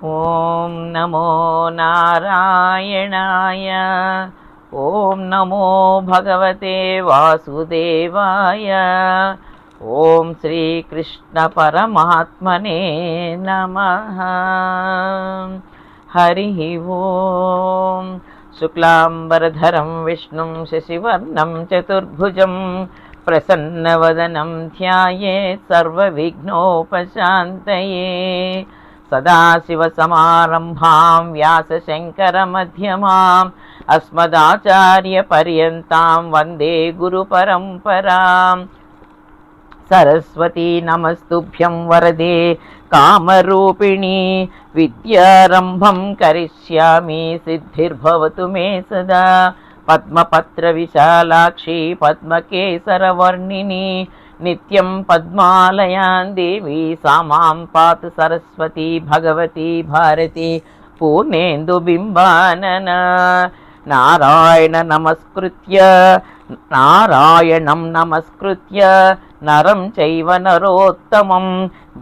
ఓం నమో నారాయణాయ. ఓం నమో భగవతే వాసుదేవాయ. ఓం శ్రీకృష్ణ పరమాత్మనే నమః. హరి ఓం. శుక్లాంబరధరం విష్ణుం శశివర్ణం చతుర్భుజం ప్రసన్నవదనం ధ్యాయేత్ సర్వవిఘ్నోపశాంతయే. సదాశివసమారంభాం వ్యాసశంకరమధ్యమాం అస్మదాచార్యపర్యంతాం వందే గురుపరంపరాం. సరస్వతీ నమస్తుభ్యం వరదే కామరూపిణి. విద్యారంభం కరిష్యామి సిద్ధిర్భవతు మే సదా. పద్మపత్ర విశాలాక్షి పద్మకేసరవర్ణిని. నిత్యం పద్మాలయాన్ దేవి సామాం పాతు సరస్వతి భగవతి భారతి పూర్ణేందు బింబానన. నారాయణం నమస్కృత్య నరం చైవ నరోత్తమం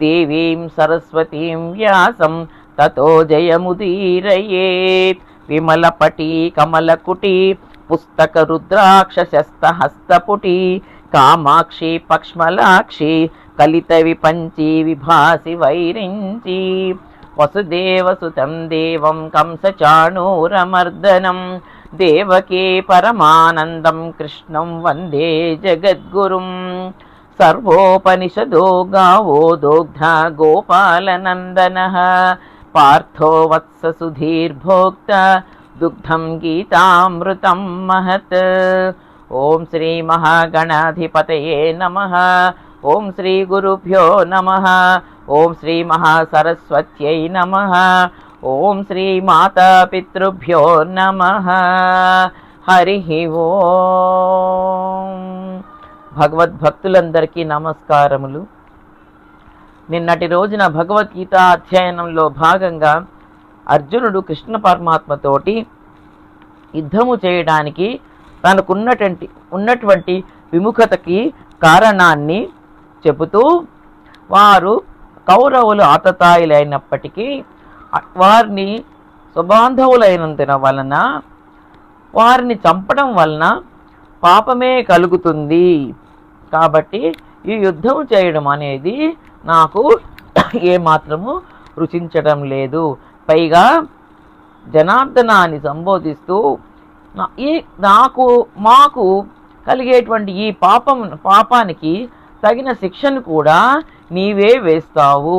దేవీం సరస్వతీం వ్యాసం తతో జయముదీరయేత్. విమలపటి కమలకుటి పుస్తక రుద్రాక్షశస్తహస్తపుటి కామాక్షి పక్ష్మలాక్షి కలిత విపంచి విభాసి వైరించి. వసుదేవసుతం దేవం కంసచాణూరమర్దనం దేవకీ పరమానందం కృష్ణం వందే జగద్గురుం. సర్వోపనిషదో గావో దోగ్ధ గోపాలనందనః పార్థో వత్స సుధీర్భోక్త దుగ్ధం గీతామృతం మహత్. ఓం శ్రీ మహాగణాధిపతయే నమః. ఓం శ్రీ గురుభ్యో నమః. ఓం శ్రీ మహాసరస్వత్యై నమః. ఓం శ్రీ మాతాపితృభ్యో నమః. హరి ఓం. భగవద్భక్తులందరికీ నమస్కారములు. నిన్నటి రోజున భగవద్గీత అధ్యయనంలో భాగంగా అర్జునుడు కృష్ణ పరమాత్మతోటి యుద్ధము చేయడానికి తనకున్నటువంటి విముఖతకి కారణాన్ని చెబుతూ, వారు కౌరవులు ఆతతాయిలైనప్పటికీ వారిని స్వబాంధవులైనందున వలన వారిని చంపడం వలన పాపమే కలుగుతుంది. కాబట్టి ఈ యుద్ధం చేయడం అనేది నాకు ఏమాత్రము రుచించడం లేదు. పైగా జనార్దనాన్ని సంబోధిస్తూ మాకు కలిగేటువంటి ఈ పాపానికి తగిన శిక్షను కూడా నీవే వేస్తావు.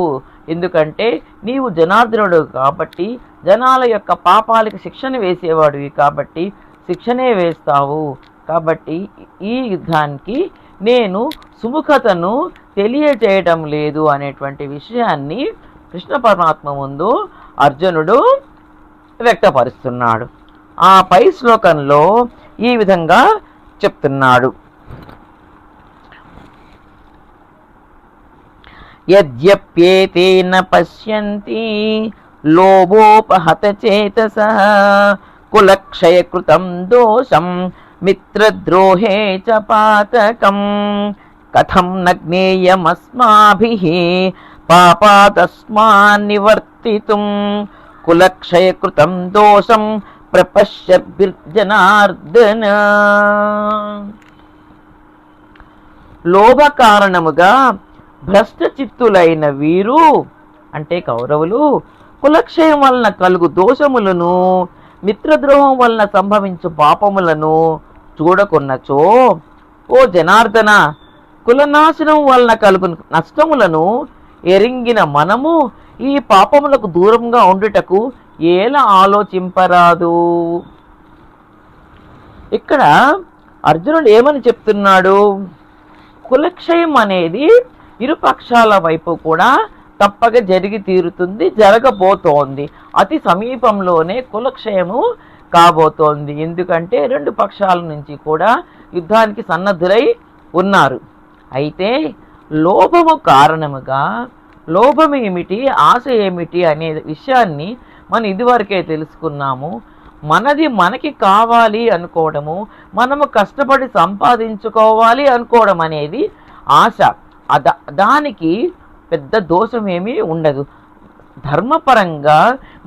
ఎందుకంటే నీవు జనార్దనుడు కాబట్టి, జనాల యొక్క పాపాలకి శిక్షను వేసేవాడివి కాబట్టి శిక్షనే వేస్తావు. కాబట్టి ఈ యుద్ధానికి నేను సుముఖతను తెలియజేయడం లేదు అనేటువంటి విషయాన్ని కృష్ణ పరమాత్మ ముందు అర్జునుడు వ్యక్తపరుస్తున్నాడు. ఆ పై శ్లోకంలో ఈ విధంగా చెప్తున్నాడు. యద్యప్యేతేన పశ్యంతి లోభోపహత చేతసః కులక్షయకృతం దోషం మిత్రద్రోహే చ పాతకం కథం న జ్ఞేయమస్మాభిః పాపాదస్మాన్నివర్తితుం కులక్షయకృతం దోషం ప్రపశ్యభిర్జనార్దన. లోభ కారణముగా భ్రష్టచిత్తులైన వీరు అంటే కౌరవులు కులక్షయం వలన కలుగు దోషములను, మిత్రద్రోహం వలన సంభవించు పాపములను చూడకున్నచో, ఓ జనార్దన, కులనాశనం వలన కలుగు నష్టములను ఎరింగిన మనము ఈ పాపములకు దూరంగా ఉండుటకు ఎలా ఆలోచింపరాదు. ఇక్కడ అర్జునుడు ఏమని చెప్తున్నాడు? కులక్షయం అనేది ఇరుపక్షాల వైపు కూడా తప్పక జరిగి తీరుతుంది, జరగబోతోంది. అతి సమీపంలోనే కులక్షయము కాబోతోంది. ఎందుకంటే రెండు పక్షాల నుంచి కూడా యుద్ధానికి సన్నద్ధులై ఉన్నారు. అయితే లోభము కారణముగా, లోభం ఏమిటి, ఆశ ఏమిటి అనే విషయాన్ని మనం ఇదివరకే తెలుసుకున్నాము. మనది మనకి కావాలి అనుకోవడము, మనము కష్టపడి సంపాదించుకోవాలి అనుకోవడం అనేది ఆశ. దానికి పెద్ద దోషం ఏమీ ఉండదు. ధర్మపరంగా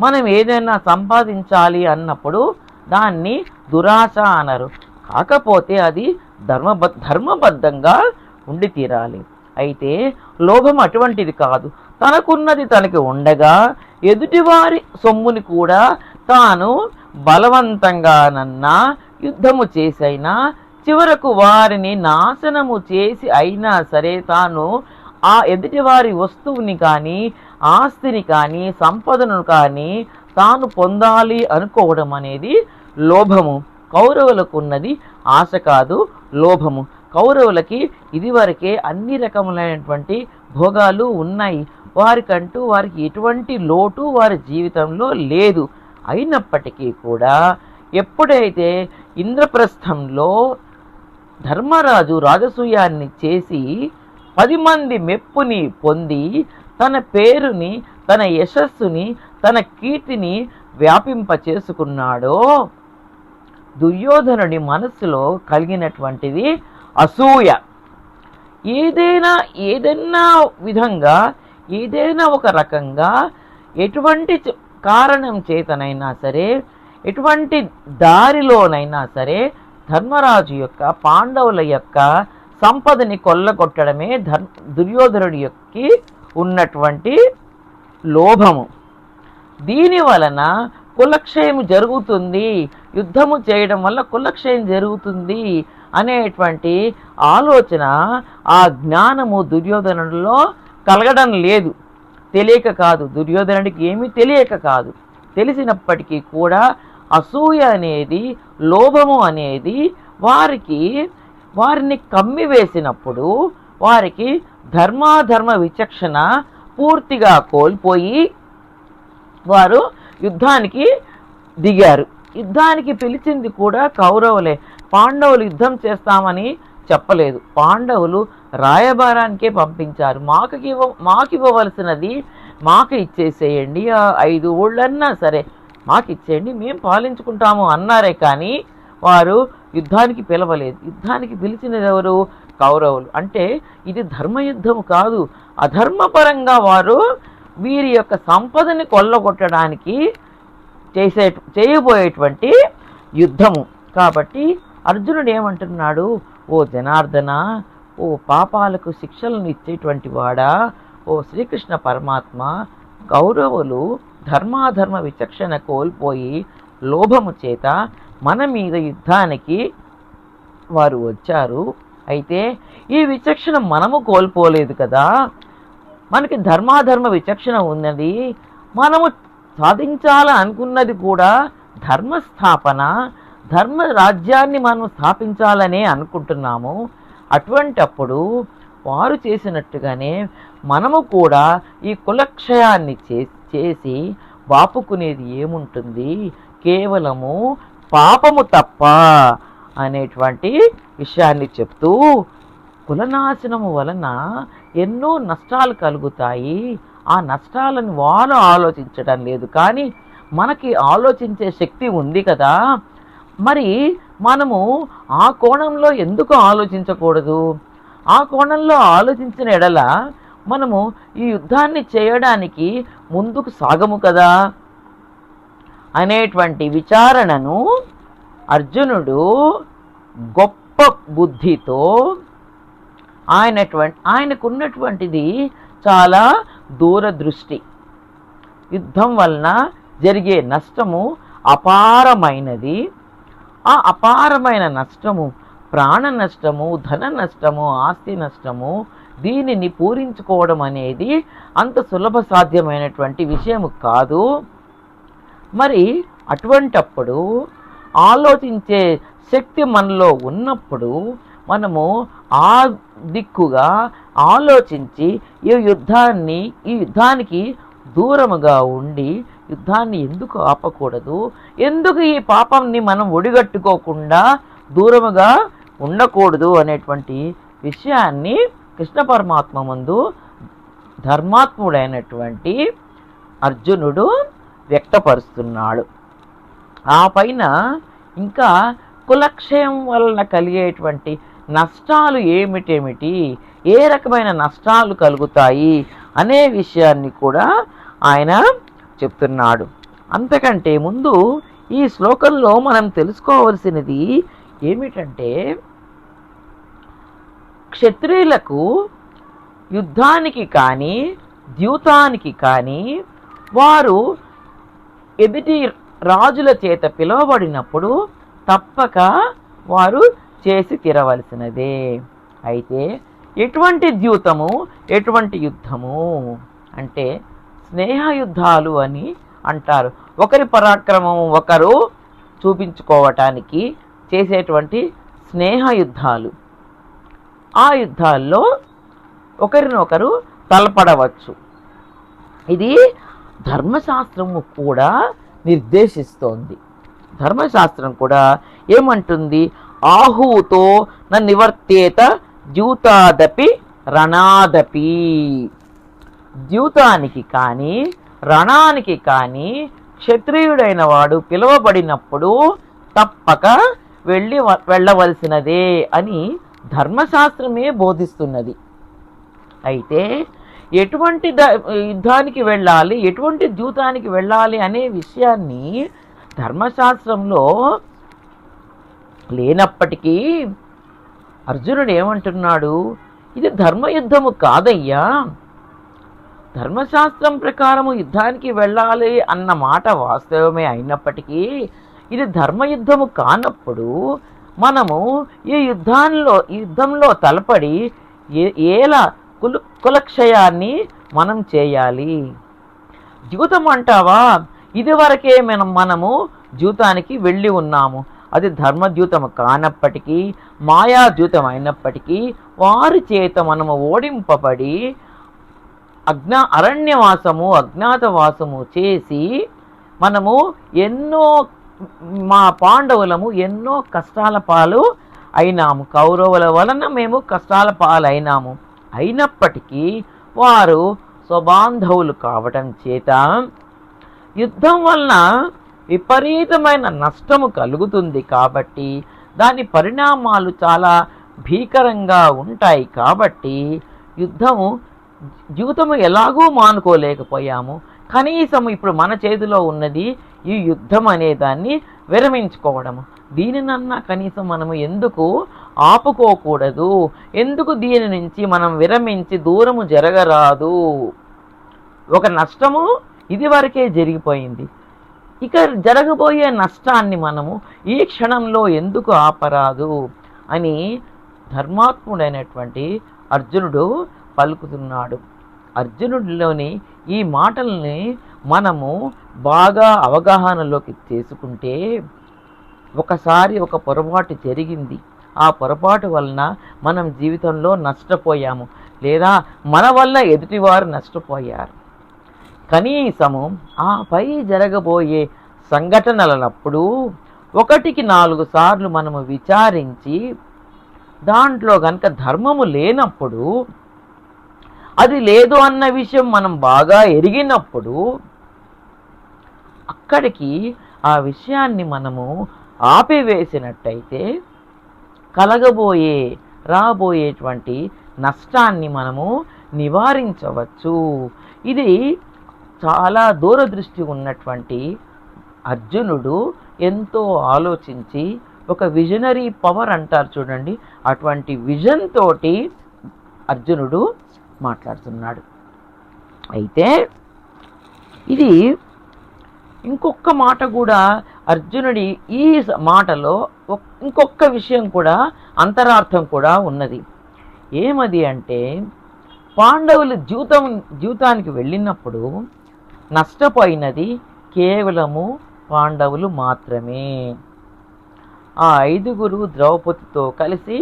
మనం ఏదైనా సంపాదించాలి అన్నప్పుడు దాన్ని దురాశ అనరు. కాకపోతే అది ధర్మబద్ధంగా ఉండి తీరాలి. అయితే లోభం అటువంటిది కాదు. తనకున్నది తనకి ఉండగా ఎదుటివారి సొమ్ముని కూడా తాను బలవంతంగానన్నా యుద్ధము చేసైనా చివరకు వారిని నాశనము చేసి అయినా సరే తాను ఆ ఎదుటివారి వస్తువుని కానీ ఆస్తిని కానీ సంపదను కానీ తాను పొందాలి అనుకోవడం అనేది లోభము. కౌరవులకు ఉన్నది ఆశ కాదు, లోభము. కౌరవులకి ఇదివరకే అన్ని రకములైనటువంటి భోగాలు ఉన్నాయి. వారికి ఎటువంటి లోటు వారి జీవితంలో లేదు. అయినప్పటికీ కూడా ఎప్పుడైతే ఇంద్రప్రస్థంలో ధర్మరాజు రాజసూయాన్ని చేసి 10 మంది మెప్పుని పొంది తన పేరుని, తన యశస్సుని, తన కీర్తిని వ్యాపింప చేసుకున్నాడో దుర్యోధనుడి మనస్సులో కలిగినటువంటిది అసూయ. ఏదైనా విధంగా ఏదైనా ఒక రకంగా ఎటువంటి కారణం చేతనైనా సరే ఎటువంటి దారిలోనైనా సరే ధర్మరాజు యొక్క పాండవుల యొక్క సంపదని కొల్లగొట్టడమే దుర్యోధనుడి యొక్క ఉన్నటువంటి లోభము. దీని వలన కులక్షయం జరుగుతుంది, యుద్ధము చేయడం వల్ల కులక్షయం జరుగుతుంది అనేటువంటి ఆలోచన, ఆ జ్ఞానము దుర్యోధనుడిలో కలగడం లేదు. తెలియక కాదు, దుర్యోధనుడికి ఏమీ తెలియక కాదు, తెలిసినప్పటికీ కూడా అసూయ అనేది, లోభము అనేది వారిని కమ్మివేసినప్పుడు వారికి ధర్మాధర్మ విచక్షణ పూర్తిగా కోల్పోయి వారు యుద్ధానికి దిగారు. యుద్ధానికి పిలిచింది కూడా కౌరవులే. పాండవులు యుద్ధం చేస్తామని చెప్పలేదు. పాండవులు రాయబారానికే పంపించారు. మాకు ఇవ్వవలసినది మాకు ఇచ్చేసేయండి, 5 ఊళ్ళన్నా సరే మాకు ఇచ్చేయండి, మేము పాలించుకుంటాము అన్నారే కానీ వారు యుద్ధానికి పిలవలేదు. యుద్ధానికి పిలిచినది ఎవరు? కౌరవులు. అంటే ఇది ధర్మయుద్ధము కాదు, అధర్మపరంగా వారు వీరి యొక్క సంపదని కొల్లగొట్టడానికి చేయబోయేటువంటి యుద్ధము. కాబట్టి అర్జునుడు ఏమంటున్నాడు? ఓ జనార్దన, ఓ పాపాలకు శిక్షలను ఇచ్చేటువంటి వాడా, ఓ శ్రీకృష్ణ పరమాత్మ, కౌరవులు ధర్మాధర్మ విచక్షణ కోల్పోయి లోభము చేత మన మీద యుద్ధానికి వారు వచ్చారు. అయితే ఈ విచక్షణ మనము కోల్పోలేదు కదా, మనకి ధర్మాధర్మ విచక్షణ ఉన్నది. మనము సాధించాలని అనుకున్నది కూడా ధర్మస్థాపన, ధర్మ రాజ్యాన్ని మనం స్థాపించాలనే అనుకుంటున్నాము. అటువంటప్పుడు వారు చేసినట్టుగానే మనము కూడా ఈ కులక్షయాన్ని చేసి వాపుకునేది ఏముంటుంది? కేవలము పాపము తప్ప అనేటువంటి విషయాన్ని చెప్తూ, కులనాశనము వలన ఎన్నో నష్టాలు కలుగుతాయి. ఆ నష్టాలను వారు ఆలోచించడం లేదు, కానీ మనకి ఆలోచించే శక్తి ఉంది కదా, మరి మనము ఆ కోణంలో ఎందుకు ఆలోచించకూడదు? ఆ కోణంలో ఆలోచించిన ఎడల మనము ఈ యుద్ధాన్ని చేయడానికి ముందుకు సాగము కదా అనేటువంటి విచారణను అర్జునుడు గొప్ప బుద్ధితో ఆయనకున్నటువంటిది చాలా దూరదృష్టి. యుద్ధం వలన జరిగే నష్టము అపారమైనది. ఆ అపారమైన నష్టము, ప్రాణ నష్టము, ధన నష్టము, ఆస్తి నష్టము, దీనిని పూరించుకోవడం అనేది అంత సులభ సాధ్యమైనటువంటి విషయము కాదు. మరి అటువంటప్పుడు ఆలోచించే శక్తి మనలో ఉన్నప్పుడు మనము ఆ దిక్కుగా ఆలోచించి ఈ యుద్ధానికి దూరముగా ఉండి యుద్ధాన్ని ఎందుకు ఆపకూడదు, ఎందుకు ఈ పాపంని మనం ఒడిగట్టుకోకుండా దూరముగా ఉండకూడదు అనేటువంటి విషయాన్ని కృష్ణ పరమాత్మ ముందు ధర్మాత్ముడైనటువంటి అర్జునుడు వ్యక్తపరుస్తున్నాడు. ఆ పైన ఇంకా కులక్షయం వలన కలిగేటువంటి నష్టాలు ఏమిటేమిటి, ఏ రకమైన నష్టాలు కలుగుతాయి అనే విషయాన్ని కూడా ఆయన చెప్తున్నాడు. అంతకంటే ముందు ఈ శ్లోకంలో మనం తెలుసుకోవలసినది ఏమిటంటే, క్షత్రియులకు యుద్ధానికి కానీ ద్యూతానికి కానీ వారు ఎదుటి రాజుల చేత పిలువబడినప్పుడు తప్పక వారు చేసి తీరవలసినదే. అయితే ఎటువంటి ద్యూతము, ఎటువంటి యుద్ధము అంటే స్నేహ యుద్ధాలు అని అంటారు. ఒకరి పరాక్రమం ఒకరు చూపించుకోవటానికి చేసేటువంటి స్నేహ యుద్ధాలు. ఆ యుద్ధాల్లో ఒకరినొకరు తలపడవచ్చు. ఇది ధర్మశాస్త్రము కూడా నిర్దేశిస్తోంది. ధర్మశాస్త్రం కూడా ఏమంటుంది? ఆహూతో న నివర్తేత ద్యూతాదపి రణాదపి. ద్యూతానికి కానీ రణానికి కానీ క్షత్రియుడైన వాడు పిలువబడినప్పుడు తప్పక వెళ్ళవలసినదే అని ధర్మశాస్త్రమే బోధిస్తున్నది. అయితే ఎటువంటి యుద్ధానికి వెళ్ళాలి, ఎటువంటి ద్యూతానికి వెళ్ళాలి అనే విషయాన్ని ధర్మశాస్త్రంలో లేనప్పటికీ అర్జునుడు ఏమంటున్నాడు? ఇది ధర్మయుద్ధము కాదయ్యా. ధర్మశాస్త్రం ప్రకారము యుద్ధానికి వెళ్ళాలి అన్న మాట వాస్తవమే అయినప్పటికీ ఇది ధర్మయుద్ధము కానప్పుడు మనము ఈ యుద్ధంలో తలపడి ఏలా కులక్షయాన్ని మనం చేయాలి. ద్యూతం అంటావా? ఇదివరకే మనము ద్యూతానికి వెళ్ళి ఉన్నాము. అది ధర్మద్యూతము కానప్పటికీ, మాయాద్యూతం అయినప్పటికీ వారి చేత మనము ఓడింపబడి అరణ్యవాసము, అజ్ఞాతవాసము చేసి మనము మా పాండవులము ఎన్నో కష్టాల పాలు అయినాము. కౌరవుల వలన మేము కష్టాల పాలైనాము. అయినప్పటికీ వారు స్వబాంధవులు కావటం చేత యుద్ధం వలన విపరీతమైన నష్టము కలుగుతుంది. కాబట్టి దాని పరిణామాలు చాలా భీకరంగా ఉంటాయి. కాబట్టి జీవితము ఎలాగూ మానుకోలేకపోయాము. కనీసం ఇప్పుడు మన చేతిలో ఉన్నది ఈ యుద్ధం అనే దాన్ని విరమించుకోవడము. దీనినన్నా కనీసం మనము ఎందుకు ఆపుకోకూడదు? ఎందుకు దీని నుంచి మనం విరమించి దూరము జరగరాదు? ఒక నష్టము ఇదివరకే జరిగిపోయింది. ఇక జరగబోయే నష్టాన్ని మనము ఈ క్షణంలో ఎందుకు ఆపరాదు అని ధర్మాత్ముడైనటువంటి అర్జునుడు పలుకుతున్నాడు. అర్జునుడిలోని ఈ మాటల్ని మనము బాగా అవగాహనలోకి చేసుకుంటే, ఒకసారి ఒక పొరపాటు జరిగింది. ఆ పొరపాటు వలన మనం జీవితంలో నష్టపోయాము, లేదా మన వల్ల ఎదుటివారు నష్టపోయారు. కనీసము ఆపై జరగబోయే సంఘటనలప్పుడు 1-4 సార్లు మనము విచారించి దాంట్లో గనక ధర్మము లేనప్పుడు, అది లేదు అన్న విషయం మనం బాగా ఎరిగినప్పుడు అక్కడికి ఆ విషయాన్ని మనము ఆపివేసినట్టయితే రాబోయేటువంటి నష్టాన్ని మనము నివారించవచ్చు. ఇది చాలా దూరదృష్టి ఉన్నటువంటి అర్జునుడు ఎంతో ఆలోచించి, ఒక విజనరీ పవర్ అంటారు చూడండి, అటువంటి విజన్ తోటి అర్జునుడు మాట్లాడుతున్నాడు. అయితే ఇది ఇంకొక మాట కూడా అర్జునుడి ఈ మాటలో ఇంకొక విషయం కూడా, అంతరార్థం కూడా ఉన్నది. ఏమది అంటే, పాండవులు జీవితానికి వెళ్ళినప్పుడు నష్టపోయినది కేవలము పాండవులు మాత్రమే. ఆ 5గురు ద్రౌపదితో కలిసి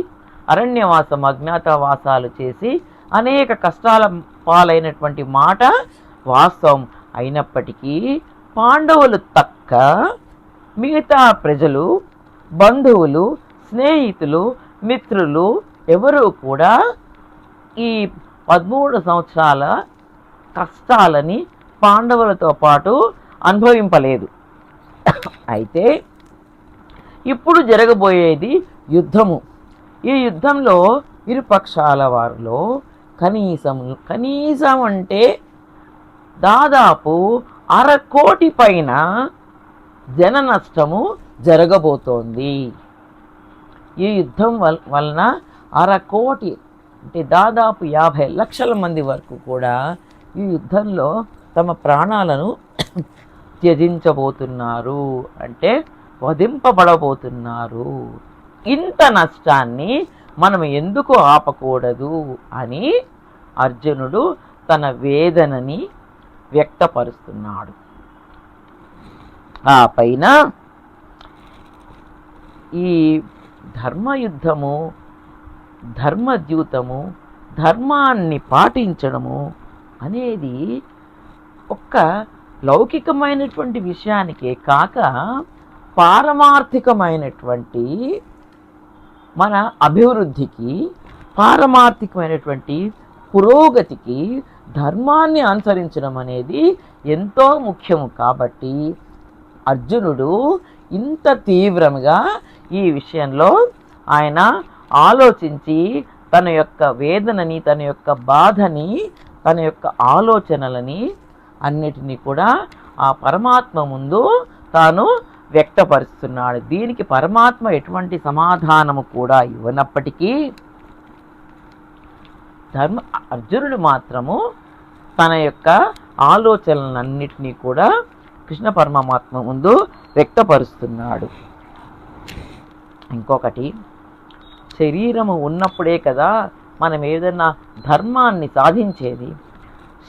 అరణ్యవాసం, అజ్ఞాతవాసాలు చేసి అనేక కష్టాల పాలైనటువంటి మాట వాస్తవం అయినప్పటికీ పాండవులు తక్క మిగతా ప్రజలు, బంధువులు, స్నేహితులు, మిత్రులు ఎవరూ కూడా ఈ 13 సంవత్సరాల కష్టాలని పాండవులతో పాటు అనుభవింపలేదు. అయితే ఇప్పుడు జరగబోయేది యుద్ధము. ఈ యుద్ధంలో ఇరుపక్షాల వారిలో కనీసం అంటే దాదాపు 1/2 పైన జన నష్టము జరగబోతోంది. ఈ యుద్ధం వలన 1/2 అంటే దాదాపు 50 లక్షల మంది వరకు కూడా ఈ యుద్ధంలో తమ ప్రాణాలను త్యజించబోతున్నారు, అంటే వధింపబడబోతున్నారు. ఇంత నష్టాన్ని మనం ఎందుకు ఆపకూడదు అని అర్జునుడు తన వేదనని వ్యక్తపరుస్తున్నాడు. ఆ పైన ఈ ధర్మయుద్ధము, ధర్మద్యూతము, ధర్మాన్ని పాటించడము అనేది ఒక్క లౌకికమైనటువంటి విషయానికే కాక పారమార్థికమైనటువంటి మన అభివృద్ధికి, పారమార్థికమైనటువంటి పురోగతికి ధర్మాన్ని అనుసరించడం అనేది ఎంతో ముఖ్యము. కాబట్టి అర్జునుడు ఇంత తీవ్రంగా ఈ విషయంలో ఆయన ఆలోచించి తన యొక్క వేదనని, తన యొక్క బాధని, తన యొక్క ఆలోచనలని అన్నిటినీ కూడా ఆ పరమాత్మ ముందు తాను వ్యక్తపరుస్తున్నాడు. దీనికి పరమాత్మ ఎటువంటి సమాధానము కూడా ఇవ్వనప్పటికీ అర్జునుడు మాత్రము తన యొక్క ఆలోచనలన్నిటినీ కూడా కృష్ణ పరమాత్మ ముందు వ్యక్తపరుస్తున్నాడు. ఇంకొకటి, శరీరము ఉన్నప్పుడే కదా మనం ఏదైనా ధర్మాన్ని సాధించేది.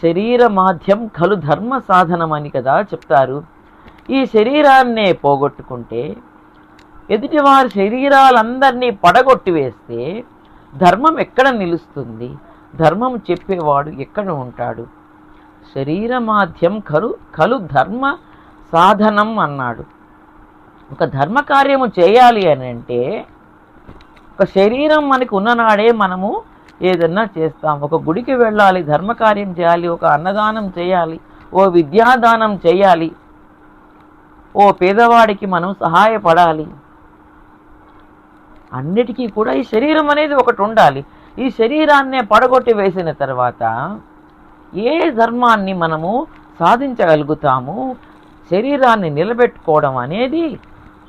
శరీర మాధ్యం ఖలు ధర్మ సాధనం అని కదా చెప్తారు. ఈ శరీరాన్నే పోగొట్టుకుంటే, ఎదుటివారి శరీరాలందరినీ పడగొట్టివేస్తే ధర్మం ఎక్కడ నిలుస్తుంది? ధర్మం చెప్పేవాడు ఎక్కడ ఉంటాడు? శరీర మాధ్యం ఖలు ధర్మ సాధనం అన్నాడు. ఒక ధర్మకార్యము చేయాలి అని అంటే ఒక శరీరం మనకు ఉన్ననాడే మనము ఏదన్నా చేస్తాం. ఒక గుడికి వెళ్ళాలి, ధర్మకార్యం చేయాలి, ఒక అన్నదానం చేయాలి, ఓ విద్యాదానం చేయాలి, ఓ పేదవాడికి మనం సహాయపడాలి. అన్నిటికీ కూడా ఈ శరీరం అనేది ఒకటి ఉండాలి. ఈ శరీరాన్నే పడగొట్టి వేసిన తర్వాత ఏ ధర్మాన్ని మనము సాధించగలుగుతాము? శరీరాన్ని నిలబెట్టుకోవడం అనేది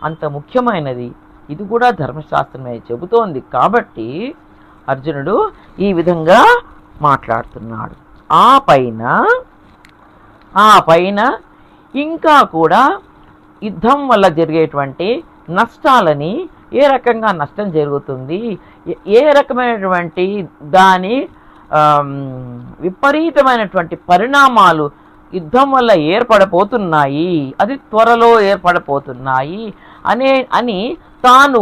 అంత ముఖ్యమైనది. ఇది కూడా ధర్మశాస్త్రమే చెబుతోంది. కాబట్టి అర్జునుడు ఈ విధంగా మాట్లాడుతున్నాడు. ఆ పైన ఇంకా కూడా యుద్ధం వల్ల జరిగేటువంటి నష్టాలని, ఏ రకంగా నష్టం జరుగుతుంది, ఏ రకమైనటువంటి దాని విపరీతమైనటువంటి పరిణామాలు యుద్ధం వల్ల ఏర్పడబోతున్నాయి, అది త్వరలో ఏర్పడబోతున్నాయి అని తాను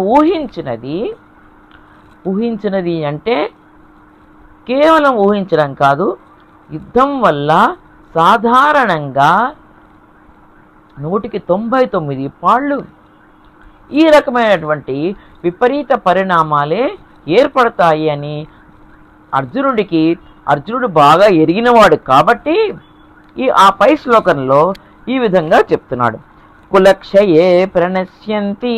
ఊహించినది అంటే కేవలం ఊహించడం కాదు, యుద్ధం వల్ల సాధారణంగా 199 పాళ్ళు ఈ రకమైనటువంటి విపరీత పరిణామాలే ఏర్పడతాయి అని అర్జునుడు బాగా ఎరిగినవాడు. కాబట్టి ఆ పై శ్లోకంలో ఈ విధంగా చెప్తున్నాడు. కులక్షయే ప్రణశ్యంతి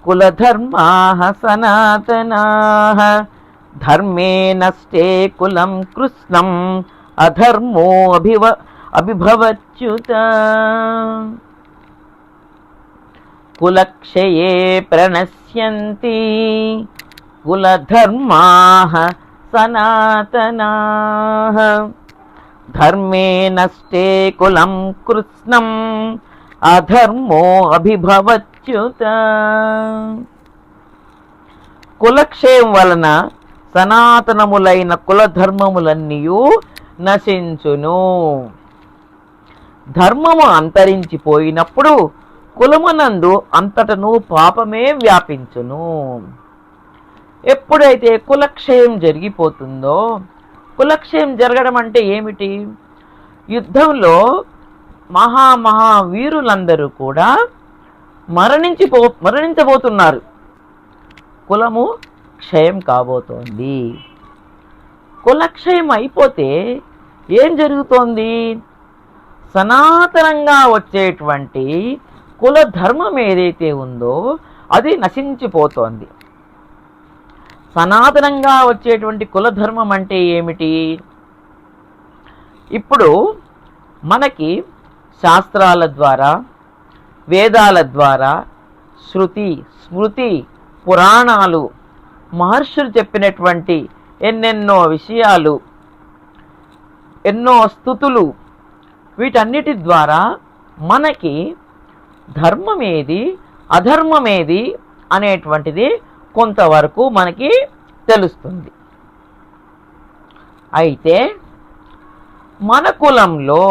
కులధర్మాః సనాతనాః ధర్మే నష్టే కులం కృష్ణం అధర్మో అభిభవచ్యుత. కులక్షయే ప్రణశ్యంతి కులధర్మాః సనాతనాః ధర్మే నష్టే కులం కృష్ణం అధర్మో అభిభవచ్యుత. కులక్షయం వలన సనాతనములైన కులధర్మములన్నీయూ నశించును. ధర్మము అంతరించిపోయినప్పుడు కులమునందు అంతటను పాపమే వ్యాపించును. ఎప్పుడైతే కులక్షయం జరిగిపోతుందో, కులక్షయం జరగడం అంటే ఏమిటి? యుద్ధంలో మహావీరులందరూ కూడా మరణించబోతున్నారు. కులము క్షయం కాబోతోంది. కులక్షయం అయిపోతే ఏం జరుగుతోంది? సనాతనంగా వచ్చేటువంటి కుల ధర్మం ఏదైతే ఉందో అది నశించిపోతోంది. సనాతనంగా వచ్చేటువంటి కులధర్మం అంటే ఏమిటి? ఇప్పుడు మనకి శాస్త్రాల ద్వారా, వేదాల ద్వారా, శృతి, స్మృతి, పురాణాలు, మహర్షులు చెప్పినటువంటి ఎన్నెన్నో విషయాలు, ఎన్నో స్తుతులు, వీటన్నిటి ద్వారా మనకి ధర్మమేది, అధర్మమేది అనేటువంటిది కొంతవరకు మనకి తెలుస్తుంది. అయితే మన కులంలో,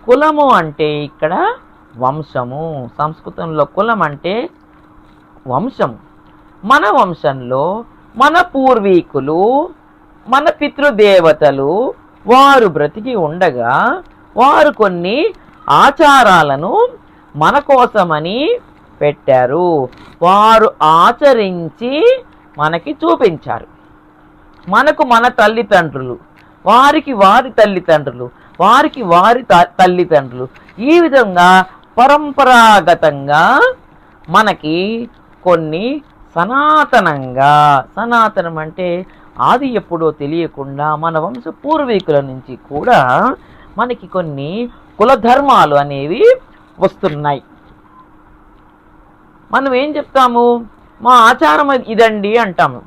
కులము అంటే ఇక్కడ వంశము, సంస్కృతంలో కులం అంటే వంశం. మన వంశంలో మన పూర్వీకులు, మన పితృదేవతలు వారు బ్రతికి ఉండగా వారు కొన్ని ఆచారాలను మన కోసమని పెట్టారు. వారు ఆచరించి మనకి చూపించారు. మనకు మన తల్లిదండ్రులు, వారికి వారి తల్లిదండ్రులు, వారికి వారి తల్లిదండ్రులు, ఈ విధంగా పరంపరాగతంగా మనకి కొన్ని సనాతనంగా, సనాతనం అంటే ఆది ఎప్పుడో తెలియకుండా మన వంశ పూర్వీకుల నుంచి కూడా మనకి కొన్ని కులధర్మాలు అనేవి వస్తున్నాయి. మనం ఏం చెప్తాము? మా ఆచారం ఇదండి అంటాము.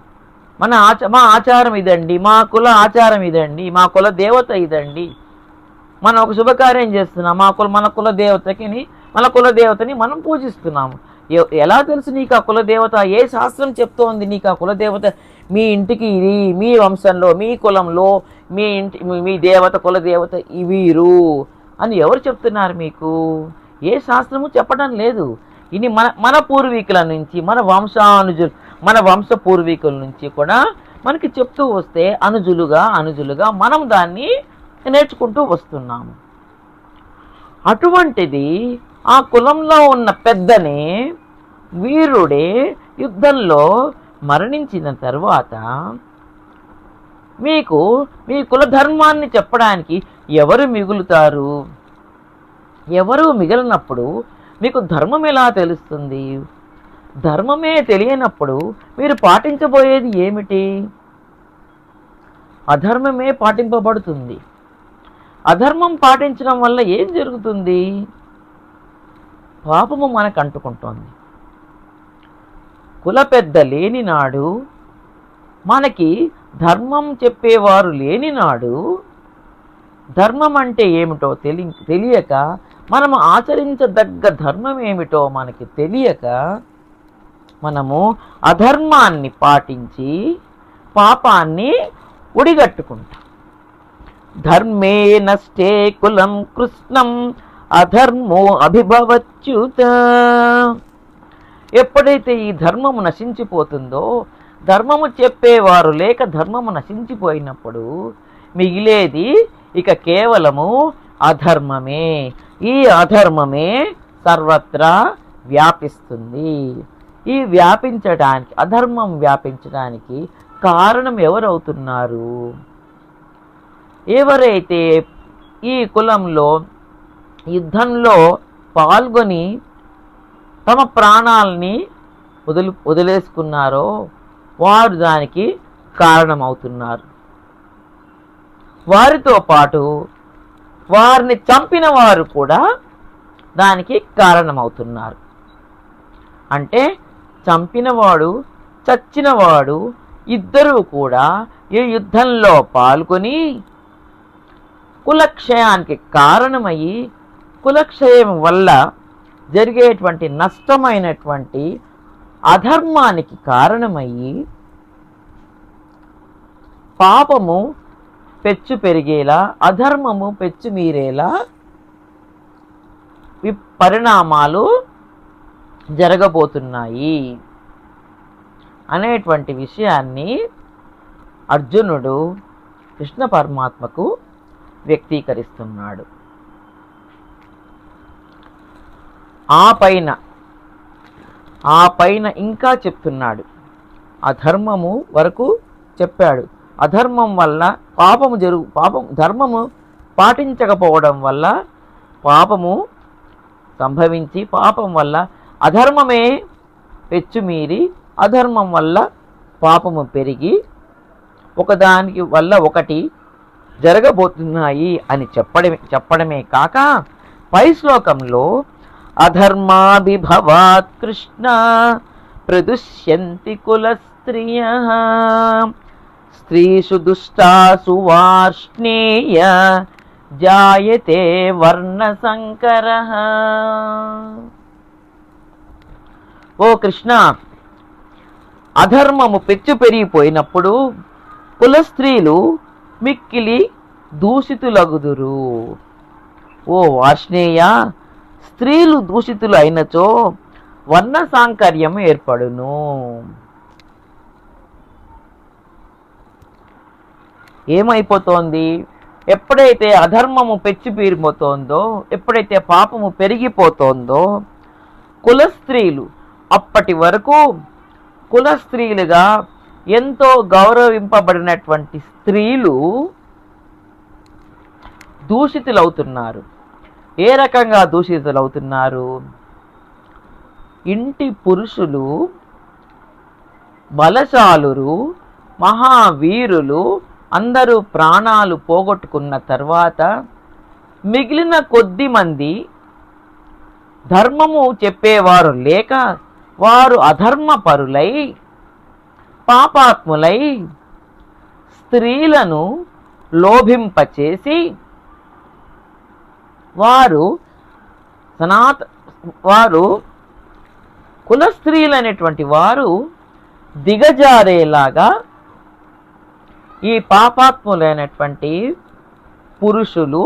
మా ఆచారం ఇదండి, మా కుల ఆచారం ఇదండి, మా కుల దేవత ఇదండి. మనం ఒక శుభకార్యం చేస్తున్నాం, మన కుల దేవతని మనం పూజిస్తున్నాము. ఎలా తెలుసు నీకు ఆ కులదేవత? ఏ శాస్త్రం చెప్తోంది నీకు ఆ కులదేవత? మీ ఇంటికి ఇది, మీ వంశంలో, మీ కులంలో మీ దేవత, కులదేవత వీరు అని ఎవరు చెప్తున్నారు మీకు? ఏ శాస్త్రము చెప్పడం లేదు. ఇది మన పూర్వీకుల నుంచి, మన వంశ పూర్వీకుల నుంచి కూడా మనకి చెప్తూ వస్తే అనుజులుగా మనం దాన్ని నేర్చుకుంటూ వస్తున్నాము. అటువంటిది ఆ కులంలో ఉన్న పెద్దనే, వీరుడే యుద్ధంలో మరణించిన తర్వాత మీకు మీ కులధర్మాన్ని చెప్పడానికి ఎవరు మిగులుతారు? ఎవరు మిగిలినప్పుడు మీకు ధర్మం ఎలా తెలుస్తుంది? ధర్మమే తెలియనప్పుడు మీరు పాటించబోయేది ఏమిటి? అధర్మమే పాటింపబడుతుంది. అధర్మం పాటించడం వల్ల ఏం జరుగుతుంది? పాపము మనకు అంటుకుంటోంది. కుల పెద్ద లేని నాడు, మనకి ధర్మం చెప్పేవారు లేని నాడు, ధర్మం అంటే ఏమిటో తెలియక, మనము ఆచరించదగ్గ ధర్మం ఏమిటో మనకి తెలియక, మనము అధర్మాన్ని పాటించి పాపాన్ని ఒడిగట్టుకుంటాం. ధర్మే నష్టే కులం కృష్ణం అధర్మో అభిభవచ్యుత. ఎప్పుడైతే ఈ ధర్మము నశించిపోతుందో, ధర్మము చెప్పేవారు లేక ధర్మము నశించిపోయినప్పుడు మిగిలేది ఇక కేవలము అధర్మమే. ఈ అధర్మమే సర్వత్రా వ్యాపిస్తుంది. ఈ అధర్మం వ్యాపించడానికి కారణం ఎవరవుతున్నారు? ఎవరైతే ఈ కులంలో యుద్ధంలో పాల్గొని తమ ప్రాణాలని వదిలేసుకున్నారో వారు దానికి కారణమవుతున్నారు. వారితో పాటు వారిని చంపిన వారు కూడా దానికి కారణమవుతున్నారు. అంటే చంపినవాడు, చచ్చినవాడు ఇద్దరూ కూడా ఈ యుద్ధంలో పాల్గొని కులక్షయానికి కారణమయ్యి, కులక్షయం వల్ల జరిగేటువంటి నష్టమైనటువంటి అధర్మానికి కారణమయ్యి పాపము పెచ్చు పెరిగేలా, అధర్మము పెచ్చు మీరేలా పరిణామాలు జరగబోతున్నాయి అనేటువంటి విషయాన్ని అర్జునుడు కృష్ణ పరమాత్మకు వ్యక్తీకరిస్తున్నాడు. ఆ పైన ఇంకా చెప్తున్నాడు. అధర్మము వరకు చెప్పాడు. అధర్మం వల్ల ధర్మము పాటించకపోవడం వల్ల పాపము సంభవించి, పాపం వల్ల అధర్మమే పెచ్చుమీరి, అధర్మం వల్ల పాపము పెరిగి ఒకదానికి వల్ల ఒకటి జరగబోతున్నాయి అని చెప్పడమే కాక పై శ్లోకంలో అధర్మాభిభవాత్ కృష్ణ ప్రదుష్యంతి కుల స్త్రియ స్త్రీషు దుష్టాసు వార్ష్ణేయ జాయతే వర్ణ సంకర. ఓ కృష్ణ, అధర్మము పెచ్చు పెరిగిపోయినప్పుడు కుల స్త్రీలు మిక్కిలి దూషితులగుదురు. ఓ వార్ష్ణేయ, స్త్రీలు దూషితులు అయినచో వర్ణ సాంకర్యము ఏర్పడును. ఏమైపోతోంది? ఎప్పుడైతే అధర్మము పెచ్చు పీరిపోతోందో, ఎప్పుడైతే పాపము పెరిగిపోతోందో, కుల స్త్రీలు అప్పటి వరకు కుల స్త్రీలుగా ఎంతో గౌరవింపబడినటువంటి స్త్రీలు దూషితులవుతున్నారు. ఏ రకంగా దూషితులవుతున్నారు? ఇంటి పురుషులు బలశాలురు, మహావీరులు అందరూ ప్రాణాలు పోగొట్టుకున్న తర్వాత మిగిలిన కొద్ది మంది ధర్మము చెప్పేవారు లేక వారు అధర్మపరులై పాపాత్ములై స్త్రీలను లోభింపచేసి వారు కుల స్త్రీలైనటువంటి వారు దిగజారేలాగా ఈ పాపాత్ములైనటువంటి పురుషులు,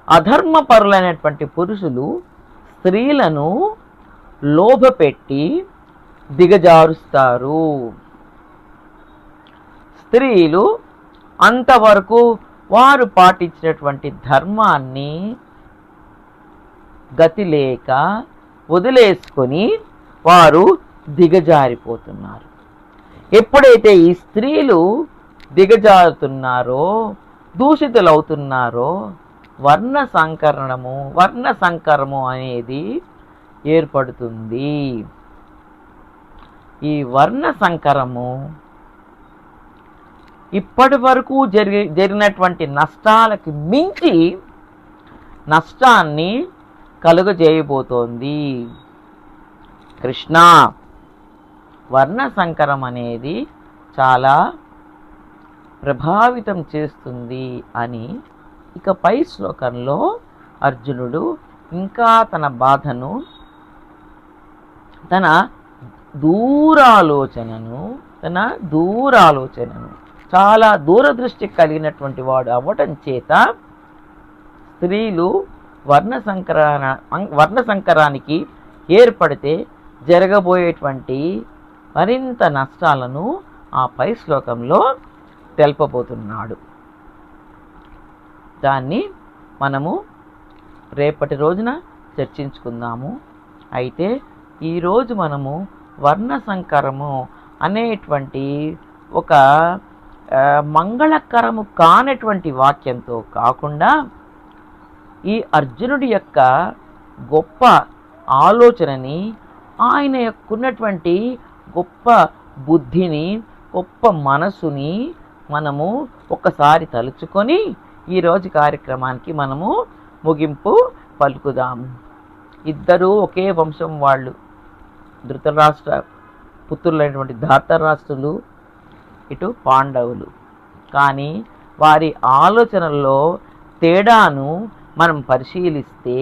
అధర్మపరులైనటువంటి పురుషులు స్త్రీలను లోభపెట్టి దిగజారుస్తారు. స్త్రీలు అంతవరకు వారు పాటించినటువంటి ధర్మాన్ని గతి లేక వదిలేసుకొని వారు దిగజారిపోతున్నారు. ఎప్పుడైతే ఈ స్త్రీలు దిగజారుతున్నారో, దూషితులవుతున్నారో, వర్ణ సంకరము అనేది ఏర్పడుతుంది. ఈ వర్ణ సంకరము ఇప్పటి వరకు జరిగినటువంటి నష్టాలకి మించి నష్టాన్ని కలుగజేయబోతోంది. కృష్ణ, వర్ణ సంకరం అనేది చాలా ప్రభావితం చేస్తుంది అని ఇక పై శ్లోకంలో అర్జునుడు ఇంకా తన బాధను, తన దూరాలోచనను చాలా దూరదృష్టి కలిగినటువంటి వాడు అవ్వటం చేత స్త్రీలు వర్ణ సంకరానికి ఏర్పడితే జరగబోయేటువంటి మరింత నష్టాలను ఆ పై శ్లోకంలో తెలుపబోతున్నాడు. దాన్ని మనము రేపటి రోజున చర్చించుకుందాము. అయితే ఈరోజు మనము వర్ణ సంకరము అనేటువంటి ఒక మంగళకరము కానటువంటి వాక్యంతో కాకుండా ఈ అర్జునుడి యొక్క గొప్ప ఆలోచనని, ఆయన యొక్కున్నటువంటి గొప్ప బుద్ధిని, గొప్ప మనసుని మనము ఒకసారి తలుచుకొని ఈరోజు కార్యక్రమానికి మనము ముగింపు పలుకుదాము. ఇద్దరూ ఒకే వంశం వాళ్ళు, ధృతరాష్ట్ర పుత్రులైనటువంటి ధార్తరాష్ట్రులు, ఇటు పాండవులు. కానీ వారి ఆలోచనల్లో తేడాను మనం పరిశీలిస్తే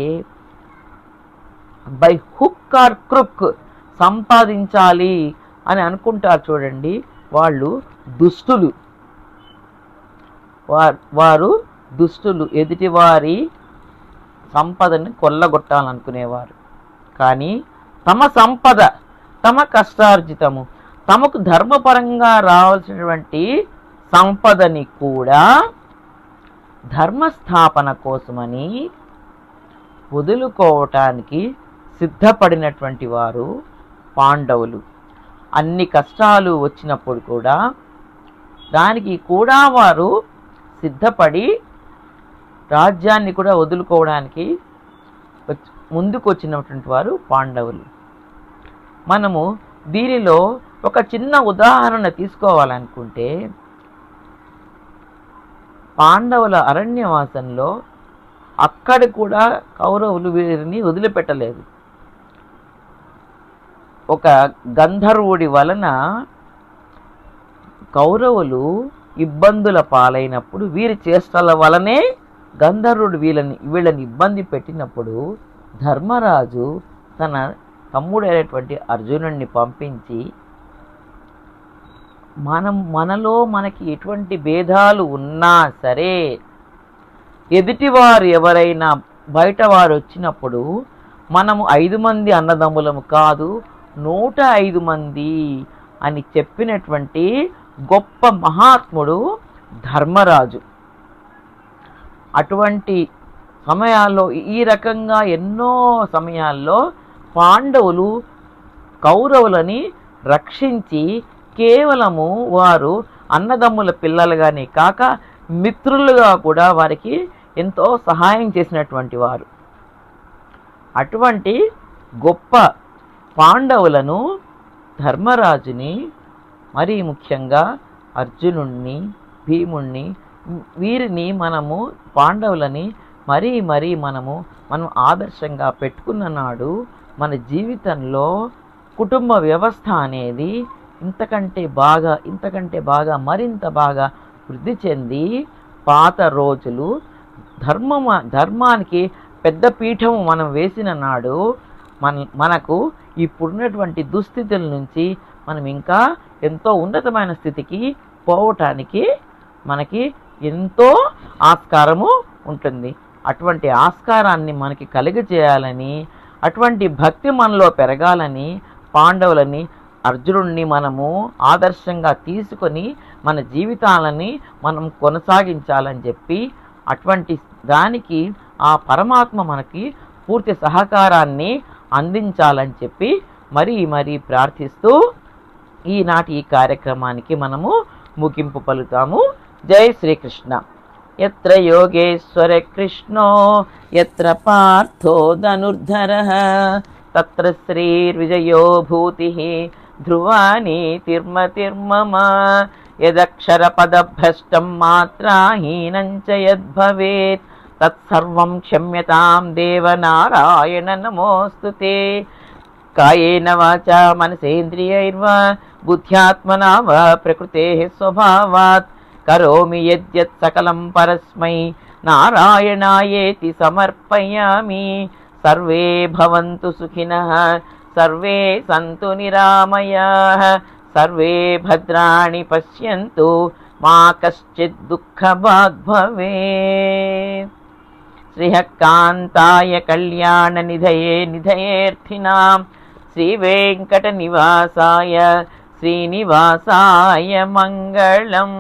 బై హుక్ ఆర్ క్రుక్ సంపాదించాలి అని అనుకుంటారు చూడండి, వాళ్ళు దుష్టులు. వారు దుష్టులు, ఎదుటివారి సంపదని కొల్లగొట్టాలనుకునేవారు. కానీ తమ సంపద, తమ కష్టార్జితము, తమకు ధర్మపరంగా రావాల్సినటువంటి సంపదని కూడా ధర్మస్థాపన కోసమని వదులుకోవటానికి సిద్ధపడినటువంటి వారు పాండవులు. అన్ని కష్టాలు వచ్చినప్పుడు కూడా దానికి కూడా వారు సిద్ధపడి రాజ్యాన్ని కూడా వదులుకోవడానికి ముందుకు వచ్చినటువంటి వారు పాండవులు. మనము దీనిలో ఒక చిన్న ఉదాహరణ తీసుకోవాలనుకుంటే, పాండవుల అరణ్యవాసంలో అక్కడ కూడా కౌరవులు వీరిని వదిలిపెట్టలేదు. ఒక గంధర్వుడి వలన కౌరవులు ఇబ్బందుల పాలైనప్పుడు వీరి చేష్టల వలనే గంధర్వుడు వీళ్ళని ఇబ్బంది పెట్టినప్పుడు ధర్మరాజు తన తమ్ముడైనటువంటి అర్జునుడిని పంపించి మనలో మనకి ఎటువంటి భేదాలు ఉన్నా సరే ఎదుటివారు ఎవరైనా బయట వారు వచ్చినప్పుడు మనము 5 మంది అన్నదమ్ములము కాదు 105 మంది అని చెప్పినటువంటి గొప్ప మహాత్ముడు ధర్మరాజు. అటువంటి సమయాల్లో ఈ రకంగా ఎన్నో సమయాల్లో పాండవులు కౌరవులని రక్షించి కేవలము వారు అన్నదమ్ముల పిల్లలుగానే కాక మిత్రులుగా కూడా వారికి ఎంతో సహాయం చేసినటువంటి వారు. అటువంటి గొప్ప పాండవులను ధర్మరాజుని మరీ ముఖ్యంగా అర్జునుణ్ణి భీముణ్ణి వీరిని మనము పాండవులని మరీ మనం ఆదర్శంగా పెట్టుకున్న నాడు మన జీవితంలో కుటుంబ వ్యవస్థ అనేది ఇంతకంటే బాగా మరింత బాగా వృద్ధి చెంది పాత రోజులు ధర్మానికి పెద్ద పీఠము మనం వేసిన నాడు మనకు ఇప్పుడున్నటువంటి దుస్థితుల నుంచి మనం ఇంకా ఎంతో ఉన్నతమైన స్థితికి పోవటానికి మనకి ఎంతో ఆస్కారము ఉంటుంది. అటువంటి ఆస్కారాన్ని మనకి కలిగజేయాలని అటువంటి భక్తి మనలో పెరగాలని పాండవులని అర్జునుడిని మనము ఆదర్శంగా తీసుకొని మన జీవితాలని మనం కొనసాగించాలని చెప్పి అటువంటి దానికి ఆ పరమాత్మ మనకి పూర్తి సహకారాన్ని అందించాలని చెప్పి మరీ ప్రార్థిస్తూ ఈనాటి ఈ కార్యక్రమానికి మనము ముగింపు పలుకుతాము. జై శ్రీకృష్ణ. యత్ర యోగేశ్వర కృష్ణో యత్ర పార్థో ధనుర్ధరః తత్ర శ్రీర్విజయో భూతిః ధ్రువాని తిర్మమ యదక్షర పదభ్రష్టం మాత్రాహీనం చ యద్భవేత్ తత్సర్వం క్షమ్యతాం దేవ నారాయణ నమోస్తుతే. కాయేన వాచా మనసేంద్రియైర్వా బుద్ధ్యాత్మనా వా ప్రకృతేః స్వభావాత్ కరోమి యద్యత్ సకలం పరస్మై నారాయణాయేతి సమర్పయామి. సర్వే భవంతు సుఖినః సర్వే సంతు నిరామయాః సర్వే భద్రాణి పశ్యంతు మా కశ్చిద్ దుఃఖభాగ్ భవేత్. శ్రీకాంతాయ కళ్యాణ నిధయేర్థినాం శ్రీవేంకట నివాసాయ శ్రీనివాసాయ మంగళం.